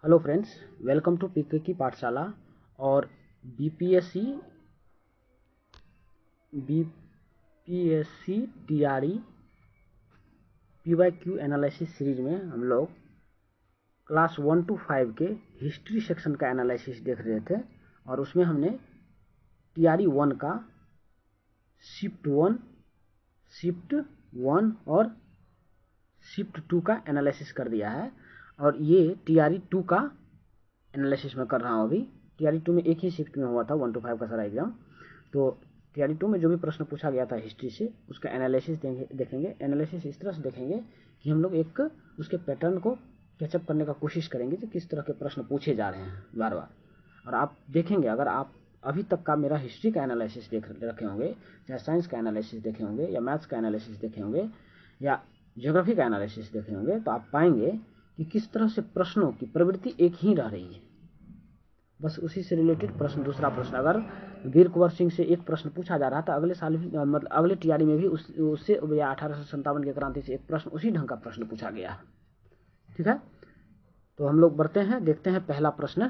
Hello friends, welcome to पीके की पाठशाला। और BPSC BPSC TRE PYQ analysis series में हम लोग क्लास 1 to 5 के हिस्ट्री सेक्शन का एनालिसिस देख रहे थे। और उसमें हमने टीआरई 1 का शिफ्ट वन और शिफ्ट 2 का एनालिसिस कर दिया है। और ये टीआरई 2 का एनालिसिस में कर रहा हूँ। अभी टीआरई 2 में एक ही शिफ्ट में हुआ था 1 to 5 का सारा एग्जाम। तो टीआरई 2 में जो भी प्रश्न पूछा गया था हिस्ट्री से, उसका एनालिसिस देखेंगे। एनालिसिस इस तरह से देखेंगे कि हम लोग एक उसके पैटर्न को कैचअप करने का कोशिश करेंगे कि किस तरह के प्रश्न पूछे जा रहे हैं बार बार। और आप देखेंगे, अगर आप अभी तक का मेरा हिस्ट्री का एनालिसिस देख रखे होंगे, चाहे साइंस का एनालिसिस देखे होंगे, या मैथ्स का एनालिसिस देखे होंगे, या ज्योग्राफी का एनालिसिस देखे होंगे, तो आप पाएंगे कि किस तरह से प्रश्नों की प्रवृत्ति एक ही रह रही है। बस उसी से रिलेटेड प्रश्न, दूसरा प्रश्न अगर वीर कुंवर सिंह से एक प्रश्न पूछा जा रहा था, अगले साल भी मतलब अगले टीआरई में भी उससे या 1857 की क्रांति से एक प्रश्न उसी ढंग का प्रश्न पूछा गया। ठीक है, तो हम लोग बढ़ते हैं, देखते हैं पहला प्रश्न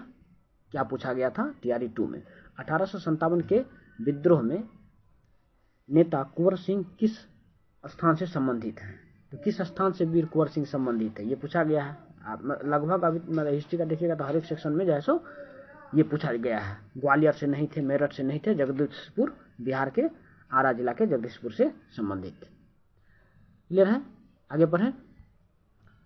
क्या पूछा गया था टीआरई 2 में। 1857 के विद्रोह में नेता कुंवर सिंह किस स्थान से संबंधित हैं? तो किस स्थान से वीर कुंवर सिंह संबंधित है, ये पूछा गया है। आप लगभग अभी हिस्ट्री का देखिएगा तो हर एक सेक्शन में जो है सो ये पूछा गया है। ग्वालियर से नहीं थे, मेरठ से नहीं थे, जगदीशपुर, बिहार के आरा जिला के जगदीशपुर से संबंधित थे। क्लियर है, आगे बढ़ें।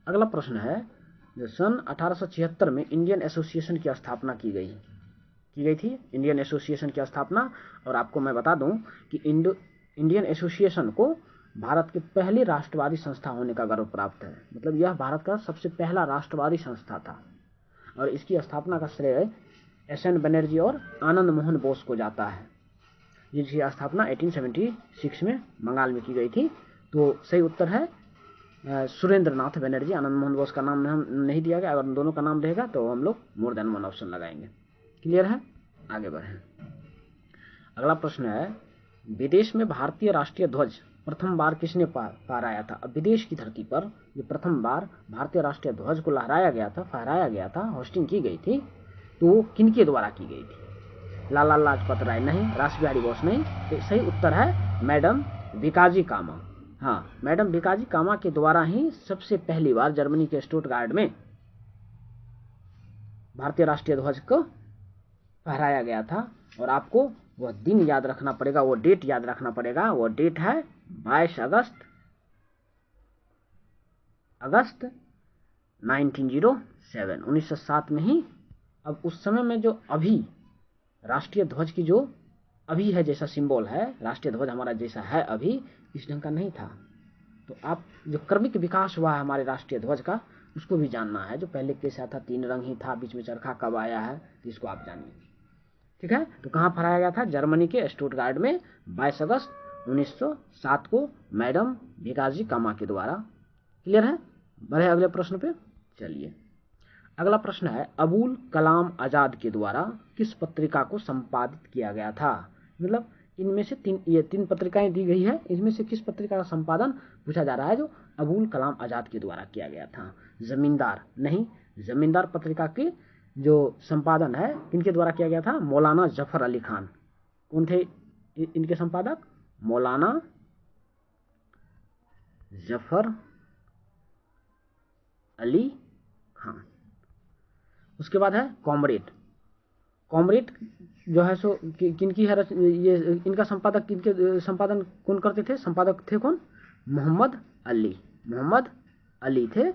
अगला प्रश्न है, जो सन 1876 में इंडियन एसोसिएशन की स्थापना की गई थी। इंडियन एसोसिएशन की स्थापना, और आपको मैं बता दूं कि इंडियन एसोसिएशन को भारत के पहली राष्ट्रवादी संस्था होने का गर्व प्राप्त है। मतलब यह भारत का सबसे पहला राष्ट्रवादी संस्था था। और इसकी स्थापना का श्रेय एस.एन. बनर्जी और आनंद मोहन बोस को जाता है, जिनकी स्थापना 1876 में बंगाल में की गई थी। तो सही उत्तर है सुरेंद्र नाथ बनर्जी। आनंद मोहन बोस का नाम नहीं दिया गया। अगर दोनों का नाम रहेगा तो हम लोग मोर देन वन ऑप्शन लगाएंगे। क्लियर है, आगे बढ़ें। अगला प्रश्न है, विदेश में भारतीय राष्ट्रीय ध्वज प्रथम बार किसने फहराया था? अब विदेश की धरती पर जो प्रथम बार भारतीय राष्ट्रीय ध्वज को लहराया गया था, फहराया गया था, होस्टिंग की गई थी, तो वो किनके द्वारा की गई थी? लाला लाजपत राय नहीं, रास बिहारी बोस नहीं। तो सही उत्तर है मैडम भिकाजी कामा। हाँ, मैडम भिकाजी कामा के द्वारा ही सबसे पहली बार जर्मनी के स्टुटगार्ट में भारतीय राष्ट्रीय ध्वज को फहराया गया था। और आपको वह दिन याद रखना पड़ेगा, वो डेट याद रखना पड़ेगा। वो डेट है 22 अगस्त 1907 में ही। अब उस समय में जो अभी राष्ट्रीय ध्वज की जो अभी है जैसा सिंबल है, राष्ट्रीय ध्वज हमारा जैसा है अभी, इस ढंग का नहीं था। तो आप जो क्रमिक विकास हुआ है हमारे राष्ट्रीय ध्वज का, उसको भी जानना है। जो पहले कैसा था, 3 रंग ही था, बीच में चरखा कब आया है, तो इसको आप जानिए। ठीक है, तो कहाँ फहराया गया था? जर्मनी के स्टुटगार्ट में 22 अगस्त 1907 को मैडम भिकाजी कामा के द्वारा। क्लियर है, बढ़े अगले प्रश्न पे। चलिए, अगला प्रश्न है, अबुल कलाम आजाद के द्वारा किस पत्रिका को संपादित किया गया था? मतलब इनमें से ये तीन पत्रिकाएं दी गई है, इनमें से किस पत्रिका का संपादन पूछा जा रहा है जो अबुल कलाम आजाद के द्वारा किया गया था? जमींदार नहीं, जमींदार पत्रिका के जो संपादन है किनके द्वारा किया गया था? मौलाना जफर अली खान। कौन थे इनके संपादक? मौलाना जफर अली खान। उसके बाद है कॉमरेड। कॉमरेड जो है सो किनकी है? ये इनका संपादक, किनके संपादन कौन करते थे? संपादक थे कौन? मोहम्मद अली। मोहम्मद अली थे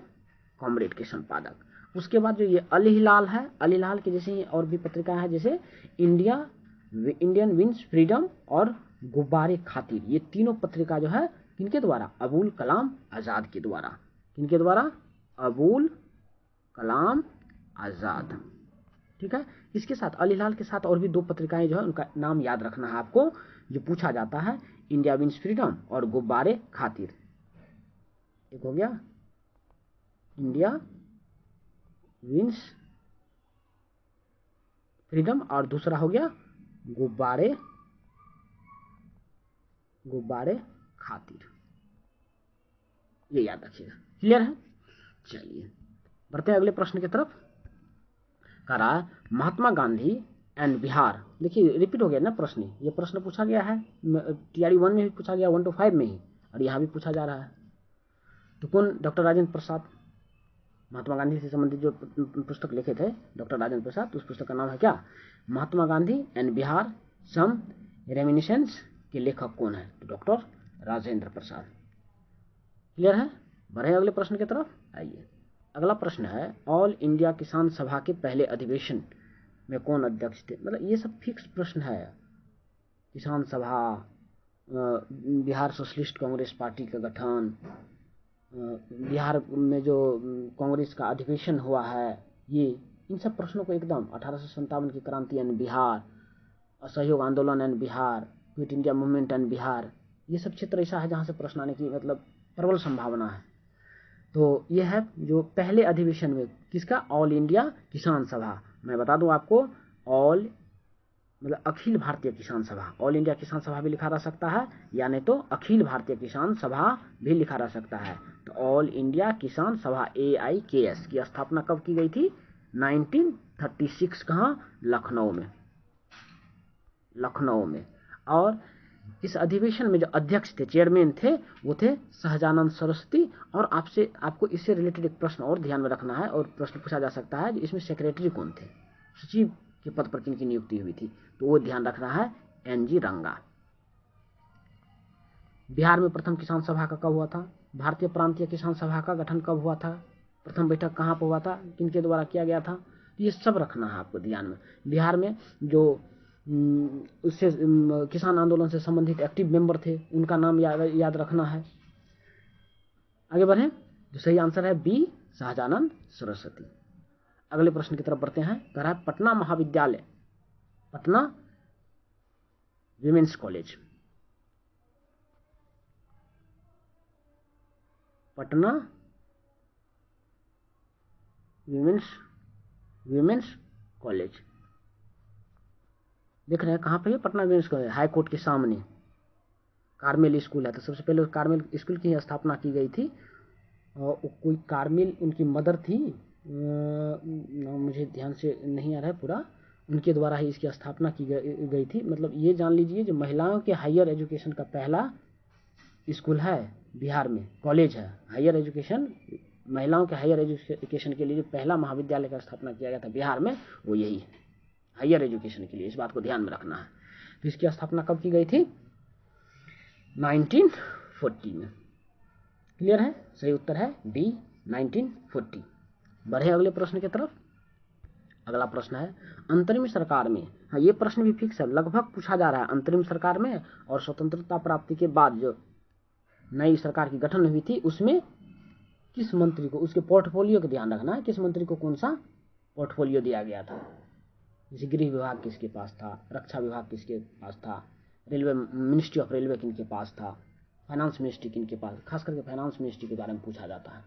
कॉमरेड के संपादक। उसके बाद जो ये अल हिलाल है, अल हिलाल के जैसे और भी पत्रिकाएं हैं, जैसे इंडियन विंस फ्रीडम और गुब्बारे खातिर। ये तीनों पत्रिका जो है किनके द्वारा? अबुल कलाम आजाद के द्वारा। किनके द्वारा? अबुल कलाम आजाद। ठीक है, इसके साथ अल हिलाल के साथ और भी 2 पत्रिकाएं जो है उनका नाम याद रखना है आपको। जो पूछा जाता है, इंडिया विंस फ्रीडम और गुब्बारे खातिर। एक हो गया इंडिया विंस फ्रीडम और दूसरा हो गया गुब्बारे खातिर। ये याद रखिएगा। क्लियर है, चलिए बढ़ते हैं अगले प्रश्न की तरफ। कह रहा है महात्मा गांधी एंड बिहार। देखिए रिपीट हो गया ना प्रश्न, ये प्रश्न पूछा गया है TRE 1 में भी पूछा गया, 1 to 5 में ही, और यहाँ भी पूछा जा रहा है। तो कौन? डॉक्टर राजेंद्र प्रसाद, महात्मा गांधी से संबंधित जो पुस्तक लिखे थे डॉक्टर राजेंद्र प्रसाद, उस पुस्तक का नाम है क्या? Mahatma Gandhi and Bihar some reminiscences के लेखक कौन है? तो डॉक्टर राजेंद्र प्रसाद। क्लियर है? बढ़े अगले प्रश्न की तरफ। आइए, अगला प्रश्न है ऑल इंडिया किसान सभा के पहले अधिवेशन में कौन अध्यक्ष थे? मतलब ये सब फिक्स प्रश्न है। किसान सभा, बिहार सोशलिस्ट कांग्रेस पार्टी का गठन, बिहार में जो कांग्रेस का अधिवेशन हुआ है, ये इन सब प्रश्नों को एकदम 1857 की क्रांति एंड बिहार, असहयोग आंदोलन and Bihar, quit India movement and Bihar, ये सब क्षेत्र ऐसा है जहाँ से प्रश्न आने की मतलब प्रबल संभावना है। तो ये है जो पहले अधिवेशन में किसका? ऑल इंडिया किसान सभा। मैं बता दूं आपको, ऑल मतलब अखिल भारतीय किसान सभा, ऑल इंडिया किसान सभा भी लिखा रह सकता है, या नहीं तो अखिल भारतीय किसान सभा भी लिखा रह सकता है। तो ऑल इंडिया किसान सभा AIKS की स्थापना कब की गई थी? 1936। कहाँ? लखनऊ में, लखनऊ में। और इस अधिवेशन में जो अध्यक्ष थे, चेयरमैन थे, वो थे सहजानंद सरस्वती। और आपको इससे रिलेटेड एक प्रश्न और ध्यान में रखना है, और प्रश्न पूछा जा सकता है इसमें सेक्रेटरी कौन थे, सचिव के पद पर किनकी नियुक्ति हुई थी? तो वो ध्यान रखना है, NG रंगा। बिहार में प्रथम किसान सभा का कब हुआ था? भारतीय प्रांतीय किसान सभा का गठन कब हुआ था? प्रथम बैठक कहाँ पर हुआ था? किनके द्वारा किया गया था? ये सब रखना है आपको ध्यान में। बिहार में जो उससे किसान आंदोलन से संबंधित एक्टिव मेंबर थे, उनका नाम याद रखना है। आगे बढ़े, जो सही आंसर है B, सहजानंद सरस्वती। अगले प्रश्न की तरफ बढ़ते हैं। कह रहा है पटना महाविद्यालय, Patna women's college, Patna women's college देख रहे हैं कहाँ पे है? Patna women's college, high court के सामने कार्मेल स्कूल है। तो सबसे पहले कार्मेल स्कूल की स्थापना की गई थी, और कोई कार्मेल उनकी मदर थी, मुझे ध्यान से नहीं आ रहा है पूरा, उनके द्वारा ही इसकी स्थापना की गई थी। मतलब ये जान लीजिए जो महिलाओं के हायर एजुकेशन का पहला स्कूल है बिहार में, कॉलेज है, हायर एजुकेशन, महिलाओं के हायर एजुकेशन के लिए जो पहला महाविद्यालय का स्थापना किया गया था बिहार में, वो यही है, हायर एजुकेशन के लिए। इस बात को ध्यान में रखना है। तो इसकी स्थापना कब की गई थी? 1940 में। क्लियर है? सही उत्तर है D, 1940। बढ़े अगले प्रश्न की तरफ। अगला प्रश्न है अंतरिम सरकार में, हाँ ये प्रश्न भी फिक्स है, लगभग पूछा जा रहा है। अंतरिम सरकार में और स्वतंत्रता प्राप्ति के बाद जो नई सरकार की गठन हुई थी, उसमें किस मंत्री को, उसके पोर्टफोलियो का ध्यान रखना है, किस मंत्री को कौन सा पोर्टफोलियो दिया गया था। जैसे गृह विभाग किसके पास था, रक्षा विभाग किसके पास था, रेलवे, मिनिस्ट्री ऑफ रेलवे किनके पास था, फाइनेंस मिनिस्ट्री किनके पास, खास करके फाइनेंस मिनिस्ट्री के बारे में पूछा जाता है।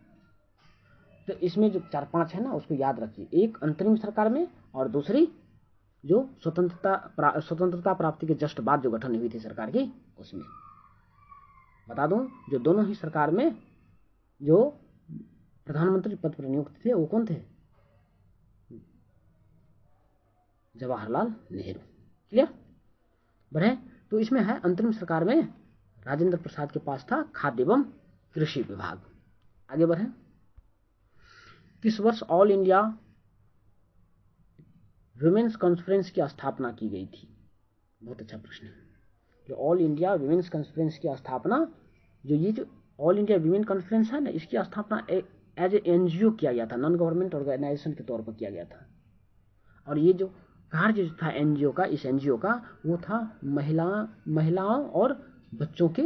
तो इसमें जो 4-5 है ना, उसको याद रखिए। एक अंतरिम सरकार में, और दूसरी जो स्वतंत्रता प्राप्ति के जस्ट बाद जो गठन हुई थी सरकार की, उसमें। बता दूं, जो दोनों ही सरकार में जो प्रधानमंत्री पद पर नियुक्त थे, वो कौन थे? जवाहरलाल नेहरू। क्लियर? बढ़े, तो इसमें है अंतरिम सरकार में राजेंद्र प्रसाद के पास था खाद्य एवं कृषि विभाग। आगे बढ़े, किस वर्ष ऑल इंडिया विमेंस कॉन्फ्रेंस की स्थापना की गई थी? बहुत अच्छा प्रश्न है। जो ऑल इंडिया विमेंस कॉन्फ्रेंस की स्थापना, जो ऑल इंडिया विमेन कॉन्फ्रेंस है ना, इसकी स्थापना एज ए NGO किया गया था, नॉन गवर्नमेंट ऑर्गेनाइजेशन के तौर पर किया गया था। और ये जो कार्य था NGO का, इस NGO का, वो था महिलाओं और बच्चों के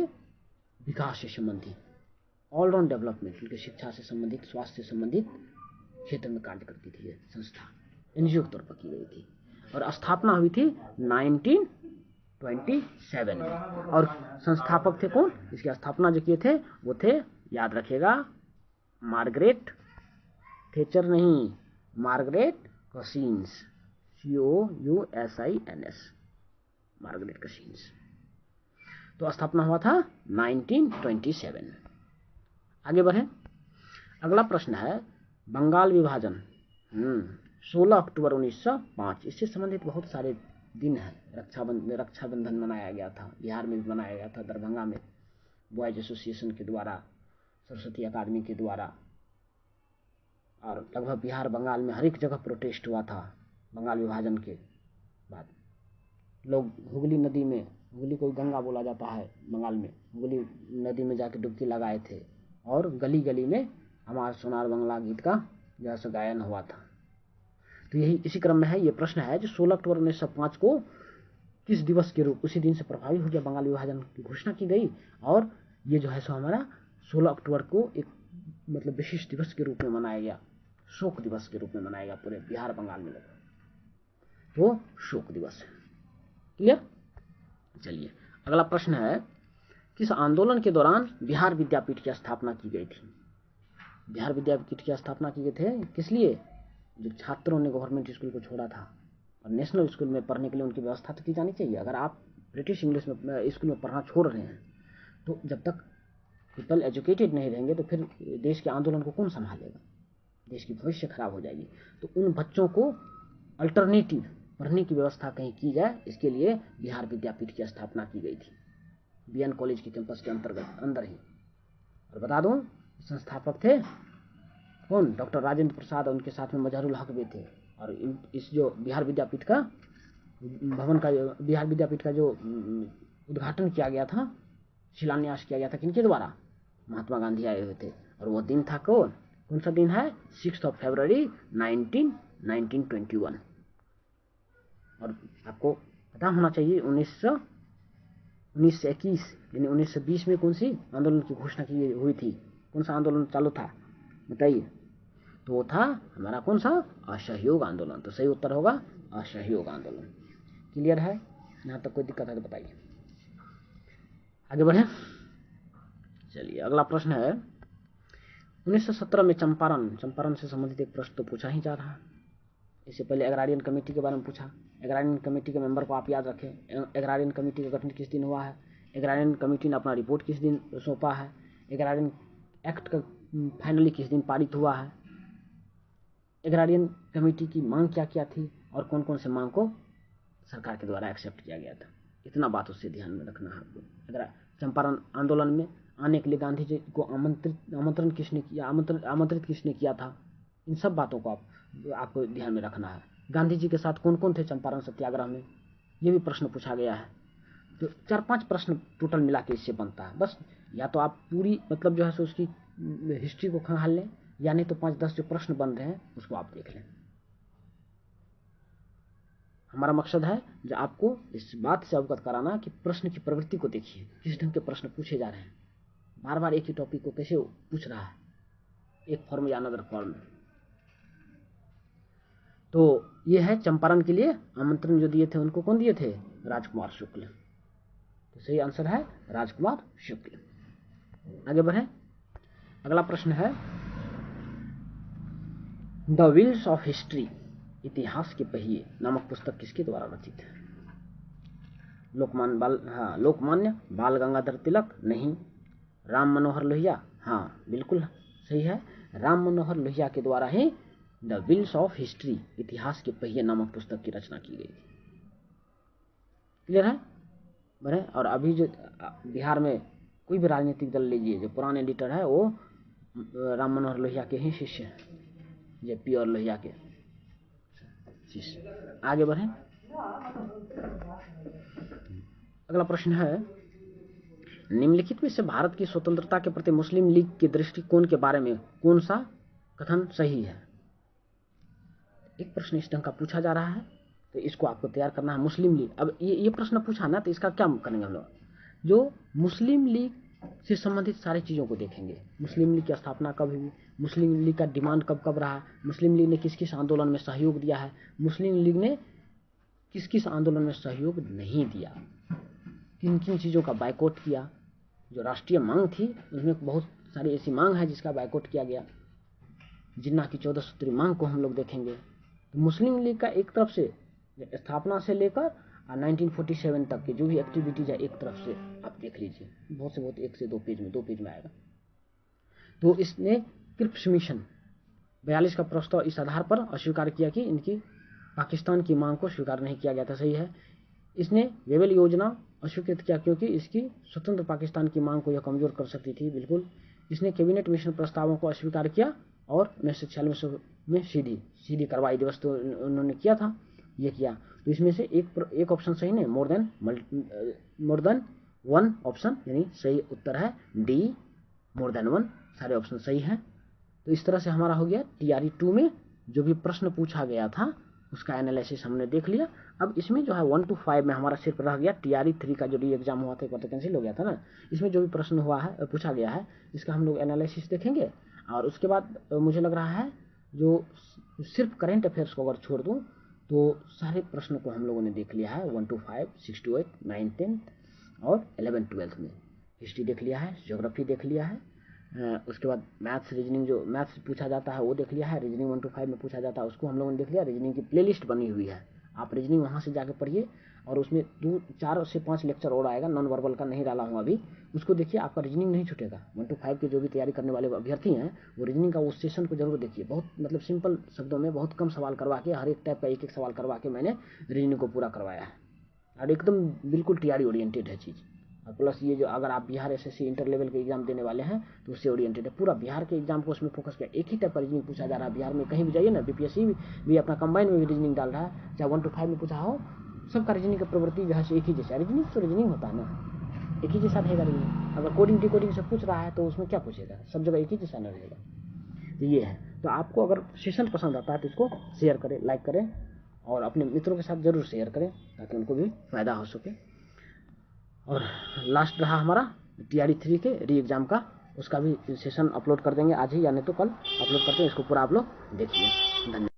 विकास से संबंधित, ऑलराउंड डेवलपमेंट, उनकी शिक्षा से संबंधित, स्वास्थ्य से संबंधित क्षेत्र में कार्य करती थी। ये संस्था NGO के तौर पर की गई थी, और स्थापना हुई थी 1927 में। और संस्थापक थे कौन? इसकी स्थापना जो किए थे वो थे, याद रखिएगा, मार्गरेट थेचर नहीं, Margaret cousins, COUSINS, Margaret cousins. तो स्थापना हुआ था 1927। आगे बढ़े, अगला प्रश्न है बंगाल विभाजन, 16 अक्टूबर 1905। इससे संबंधित बहुत सारे दिन हैं। रक्षाबंधन मनाया गया था, बिहार में भी मनाया गया था, दरभंगा में बॉयज एसोसिएशन के द्वारा, सरस्वती अकादमी के द्वारा, और लगभग बिहार बंगाल में हर एक जगह प्रोटेस्ट हुआ था बंगाल विभाजन के बाद। लोग हुगली नदी में, हुगली को गंगा बोला जाता है बंगाल में, हुगली नदी में जाके डुबकी लगाए थे और गली गली में हमारा सोनार बंगला गीत का जैसा गायन हुआ था। तो यही इसी क्रम में है ये प्रश्न है जो 16 अक्टूबर 1905 को किस दिवस के रूप, उसी दिन से प्रभावी हो गया बंगाल विभाजन की घोषणा की गई, और ये जो है सो हमारा 16 अक्टूबर को एक मतलब विशेष दिवस के रूप में मनाया गया, शोक दिवस के रूप में मनाया गया पूरे बिहार बंगाल में। तो शोक दिवस है। क्लियर? चलिए अगला प्रश्न है, किस आंदोलन के दौरान बिहार विद्यापीठ की स्थापना की गई थी? बिहार विद्यापीठ की स्थापना की गई थी किस लिए? जो छात्रों ने गवर्नमेंट स्कूल को छोड़ा था और नेशनल स्कूल में पढ़ने के लिए उनकी व्यवस्था तो की जानी चाहिए। अगर आप ब्रिटिश इंग्लिश में स्कूल में पढ़ना छोड़ रहे हैं तो जब तक पीपल एजुकेटेड नहीं रहेंगे तो फिर देश के आंदोलन को कौन संभालेगा? देश की भविष्य खराब हो जाएगी। तो उन बच्चों को अल्टरनेटिव पढ़ने की व्यवस्था कहीं की जाए, इसके लिए बिहार विद्यापीठ की स्थापना की गई थी बीएन कॉलेज के कैंपस के अंतर्गत अंदर ही। और बता दूं संस्थापक थे कौन? डॉक्टर राजेंद्र प्रसाद और उनके साथ में मजहरुल हक भी थे। और इस जो बिहार विद्यापीठ का भवन का, बिहार विद्यापीठ का जो उद्घाटन किया गया था, शिलान्यास किया गया था किनके द्वारा? महात्मा गांधी आए हुए थे। और वो दिन था कौन सा दिन है? 6 फरवरी 1921। और आपको पता होना चाहिए 1921 यानी 1920 में कौन सी आंदोलन की घोषणा की हुई थी? कौन सा आंदोलन चालू था बताइए? तो वो था हमारा कौन सा? असहयोग आंदोलन। तो सही उत्तर होगा असहयोग आंदोलन। क्लियर है? यहाँ तक कोई दिक्कत है तो बताइए। आगे बढ़े। चलिए अगला प्रश्न है, 1917 में चंपारण से संबंधित एक प्रश्न तो पूछा ही जा रहा है। इससे पहले एग्रारियन कमेटी के बारे में पूछा। एग्रारियन कमेटी के मेंबर को आप याद रखें। एग्रारियन कमेटी का गठन किस दिन हुआ है? एग्रारियन कमेटी ने अपना रिपोर्ट किस दिन सौंपा है? एग्रारियन एक्ट का फाइनली किस दिन पारित हुआ है? एग्रारियन कमेटी की मांग क्या क्या थी और कौन कौन से मांग को सरकार के द्वारा एक्सेप्ट किया गया था? इतना बात उससे ध्यान में रखना है आपको। चंपारण आंदोलन में आने के लिए गांधी जी को आमंत्रित किसने किया था? इन सब बातों को आपको ध्यान में रखना है। गांधी जी के साथ कौन कौन थे चंपारण सत्याग्रह में? ये भी प्रश्न पूछा गया है। तो 4-5 प्रश्न टोटल मिला के इससे बनता है। बस या तो आप पूरी मतलब जो है सो उसकी हिस्ट्री को खंगाल लें, या नहीं तो 5-10 जो प्रश्न बन रहे हैं उसको आप देख लें। हमारा मकसद है जो आपको इस बात से अवगत कराना कि प्रश्न की प्रवृत्ति को देखिए, किस ढंग के प्रश्न पूछे जा रहे हैं, बार बार एक ही टॉपिक को कैसे पूछ रहा है, एक फॉर्म या अनदर फॉर्म में। तो ये है चंपारण के लिए आमंत्रण जो दिए थे उनको कौन दिए थे? राजकुमार शुक्ल। तो सही आंसर है राजकुमार शुक्ल। आगे बढ़े। अगला प्रश्न है, द व्हील्स ऑफ हिस्ट्री इतिहास के पहिए नामक पुस्तक किसके द्वारा रचित है? लोकमान्य बाल गंगाधर तिलक? नहीं। राम मनोहर लोहिया? हाँ बिल्कुल सही है, राम मनोहर लोहिया के द्वारा ही द व्हील्स ऑफ हिस्ट्री इतिहास के पहिए नामक पुस्तक की रचना की गई थी। क्लियर है? बड़े। और अभी जो बिहार में कोई भी राजनीतिक दल लीजिए, जो पुराने लीडर है वो राम मनोहर लोहिया के ही शिष्य हैं, जेपी और लोहिया के शिष्य। आगे बढ़े। अगला प्रश्न है, निम्नलिखित में से भारत की स्वतंत्रता के प्रति मुस्लिम लीग के दृष्टिकोण के बारे में कौन सा कथन सही है? एक प्रश्न इस ढंग का पूछा जा रहा है, तो इसको आपको तैयार करना है। मुस्लिम लीग, अब ये प्रश्न पूछा ना, तो इसका क्या करेंगे हम लोग? जो मुस्लिम लीग से संबंधित सारी चीज़ों को देखेंगे। मुस्लिम लीग की स्थापना कब हुई, मुस्लिम लीग का डिमांड कब कब रहा, मुस्लिम लीग ने किस किस आंदोलन में सहयोग दिया है, मुस्लिम लीग ने किस किस आंदोलन में सहयोग नहीं दिया, किन किन चीज़ों का बायकॉट किया। जो राष्ट्रीय मांग थी उसमें बहुत सारी ऐसी मांग है जिसका बायकॉट किया गया। जिन्ना की 14 सूत्री मांग को हम लोग देखेंगे। तो मुस्लिम लीग का एक तरफ से स्थापना से लेकर 1947 तक की जो भी एक्टिविटीज है एक तरफ से आप देख लीजिए, बहुत से बहुत 1 से 2 पेज में आएगा। तो इसने क्रिप्स मिशन 42 का प्रस्ताव इस आधार पर अस्वीकार किया कि इनकी पाकिस्तान की मांग को स्वीकार नहीं किया गया था। सही है। इसने वेबल योजना अस्वीकृत किया क्योंकि इसकी स्वतंत्र पाकिस्तान की मांग को यह कमजोर कर सकती थी। बिल्कुल। इसने कैबिनेट मिशन प्रस्तावों को अस्वीकार किया और 1946 में सीधी कार्रवाई दिवस तो उन्होंने किया था, ये किया। तो इसमें से एक ऑप्शन सही नहीं, मोर देन वन ऑप्शन यानी सही उत्तर है डी, मोर देन वन। सारे ऑप्शन सही हैं। तो इस तरह से हमारा हो गया टीआरई 2 में जो भी प्रश्न पूछा गया था उसका एनालिसिस हमने देख लिया। अब इसमें जो है 1 to 5 में हमारा सिर्फ रह गया टीआरई 3 का जो री एग्जाम हुआ था, एक बार तो कैंसिल हो गया था ना। इसमें जो भी प्रश्न हुआ है पूछा गया है इसका हम लोग एनालिसिस देखेंगे। और उसके बाद मुझे लग रहा है जो सिर्फ करेंट अफेयर्स को अगर छोड़ दूँ तो सारे प्रश्नों को हम लोगों ने देख लिया है 1 to 5, 6 to 8, 9, 10 और 11, 12 में। हिस्ट्री देख लिया है, ज्योग्राफी देख लिया है, उसके बाद मैथ्स रीजनिंग जो मैथ्स पूछा जाता है वो देख लिया है। रीजनिंग 1 to 5 में पूछा जाता है उसको हम लोगों ने देख लिया। रीजनिंग की प्लेलिस्ट बनी हुई है, आप रीजनिंग वहाँ से जाकर पढ़िए। और उसमें 4 से 5 लेक्चर और आएगा, नॉन वर्बल का नहीं डाला हूँ अभी, उसको देखिए, आपका रीजनिंग नहीं छूटेगा। 1 to 5 के जो भी तैयारी करने वाले अभ्यर्थी हैं वो रीजनिंग का उस सेशन को जरूर देखिए। बहुत मतलब सिंपल शब्दों में बहुत कम सवाल करवा के, हर एक टाइप का एक सवाल करवा के मैंने रीजनिंग को पूरा करवाया है। और एकदम बिल्कुल टीआरई ओरिएंटेड है चीज़। और प्लस ये जो अगर आप बिहार एसएससी इंटर लेवल के एग्जाम देने वाले हैं तो उससे ओरिएंटेड है। पूरा बिहार के एग्जाम को उसमें फोकस किया। एक ही टाइप का रीजनिंग पूछा जा रहा है बिहार में, कहीं भी जाइए ना, बीपीएससी भी अपना कंबाइन में भी रीजनिंग डाल रहा है। चाहे 1 to 5 में पूछा हो, सबका रीजनिंग का प्रवृत्ति जो है एक ही जैसा। रीजनिंग तो रीजनिंग होता है ना, एक ही जैसा रहेगा रीजनिंग। अगर कोडिंग डिकोडिंग से पूछ रहा है तो उसमें क्या पूछेगा, सब जगह एक ही जैसा ना रहेगा। तो ये है। तो आपको अगर सेशन पसंद आता है तो इसको शेयर करें, लाइक करें और अपने मित्रों के साथ जरूर शेयर करें ताकि उनको भी फायदा हो सके। और लास्ट रहा हमारा टीआरई 3 के री एग्जाम का, उसका भी सेशन अपलोड कर देंगे आज ही या नहीं तो कल अपलोड करते हैं। इसको पूरा आप लोग देखिए। धन्यवाद।